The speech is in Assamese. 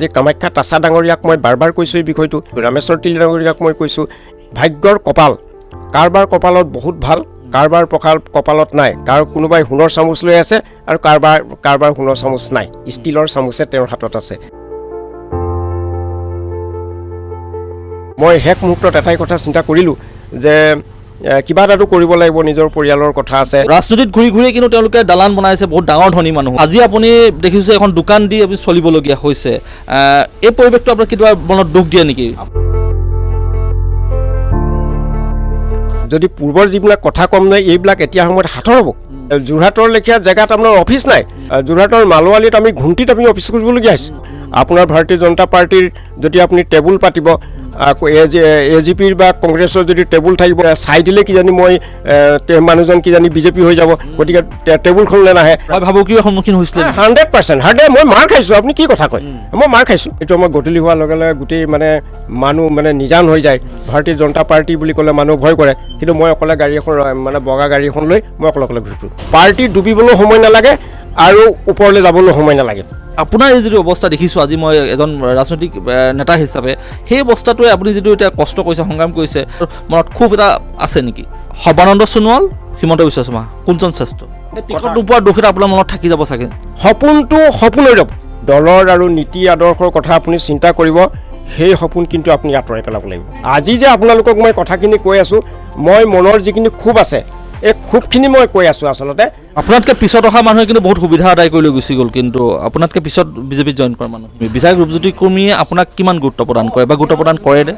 যে কামাখ্যা তাছা ডাঙৰীয়াক মই বাৰ বাৰ কৈছোঁ এই বিষয়টো, ৰামেশ্বৰ তিলি ডাঙৰীয়াক মই কৈছোঁ, ভাগ্যৰ কপাল কাৰোবাৰ কপালত বহুত ভাল, কাৰোবাৰ কপালত নাই। কোনোবাই সোণৰ চামুচ লৈ আছে আৰু কাৰোবাৰ সোণৰ চামুচ নাই, ষ্টীলৰ চামুচে তেওঁৰ হাতত আছে। মই শেষ মুহূৰ্তত এটাই কথা চিন্তা কৰিলোঁ যে কিবা এটাতো কৰিব লাগিব, নিজৰ পৰিয়ালৰ কথা আছে। ৰাজনীতিত ঘূৰি ঘূৰি কিন্তু তেওঁলোকে দালান বনাইছে, বহুত ডাঙৰ ধনী মানুহ। আজি আপুনি দেখিছে এখন দোকান দি আপুনি চলিবলগীয়া হৈছে, এই পৰিৱেশটো আপোনাৰ কেতিয়াবা মনত দুখ দিয়ে নেকি? যদি পূৰ্বৰ যিবিলাক কথা কম নহয়, এইবিলাক এতিয়া সময়ত হাতৰ হ'ব। যোৰহাটৰ লেখীয়া জেগাত আপোনাৰ অফিচ নাই। যোৰহাটৰ মালোৱালিত আমি ঘুমটিত আমি অফিচ কৰিবলগীয়া হৈছে। আপোনাৰ ভাৰতীয় জনতা পাৰ্টিৰ যদি আপুনি টেবুল পাতিব, AGPৰ বা কংগ্ৰেছৰ যদি টেবুল থাকিব, চাই দিলে কিজানি মই মানুহজন কিজানি বিজেপি হৈ যাব, গতিকে টেবুলখনলৈ নাহে। ভাবুকিৰ সন্মুখীন হৈছিলে 100%। মই মাৰ খাইছোঁ, আপুনি কি কথা কয়, মই মাৰ খাইছোঁ। এইটো আমাৰ গধূলি হোৱাৰ লগে লগে গোটেই মানুহ নিজান হৈ যায়। ভাৰতীয় জনতা পাৰ্টি বুলি ক'লে মানুহ ভয় কৰে, কিন্তু মই অকলে গাড়ী এখন বগা গাড়ী এখন লৈ মই অকলে ঘূৰি ফুৰোঁ। পাৰ্টি ডুবিবলৈ সময় নালাগে আৰু ওপৰলৈ যাবলৈ সময় নালাগে। আপোনাৰ এই যিটো অৱস্থা দেখিছোঁ আজি, মই এজন ৰাজনৈতিক নেতা হিচাপে সেই অৱস্থাটোৱে আপুনি যিটো এতিয়া কষ্ট কৰিছে, সংগ্ৰাম কৰিছে, মনত খুব এটা আছে নেকি? সৰ্বানন্দ সোণোৱাল, হিমন্ত বিশ্ব শৰ্মা, কোনজন শ্ৰেষ্ঠ? টিকট নোপোৱাৰ দুখ এটা আপোনাৰ মনত থাকি যাব চাগে। সপোনটো সপোন হৈ যাব। দলৰ আৰু নীতি আদৰ্শৰ কথা আপুনি চিন্তা কৰিব, সেই সপোন কিন্তু আপুনি আঁতৰাই পেলাব লাগিব। আজি যে আপোনালোকক মই কথাখিনি কৈ আছোঁ, মই মনৰ যিখিনি ক্ষোভ আছে, এই ক্ষোভখিনি মই কৈ আছোঁ। আচলতে আপোনাতকৈ পিছত অহা মানুহে কিন্তু বহুত সুবিধা আদায় কৰি লৈ গুচি গ'ল, কিন্তু আপোনাতকৈ পিছত বিজেপিত জইন কৰা মানুহ। বিধায়ক ৰূপজ্যোতি কুৰ্মীয়ে আপোনাক কিমান গুৰুত্ব প্ৰদান কৰে বা গুৰুত্ব প্ৰদান কৰে নে?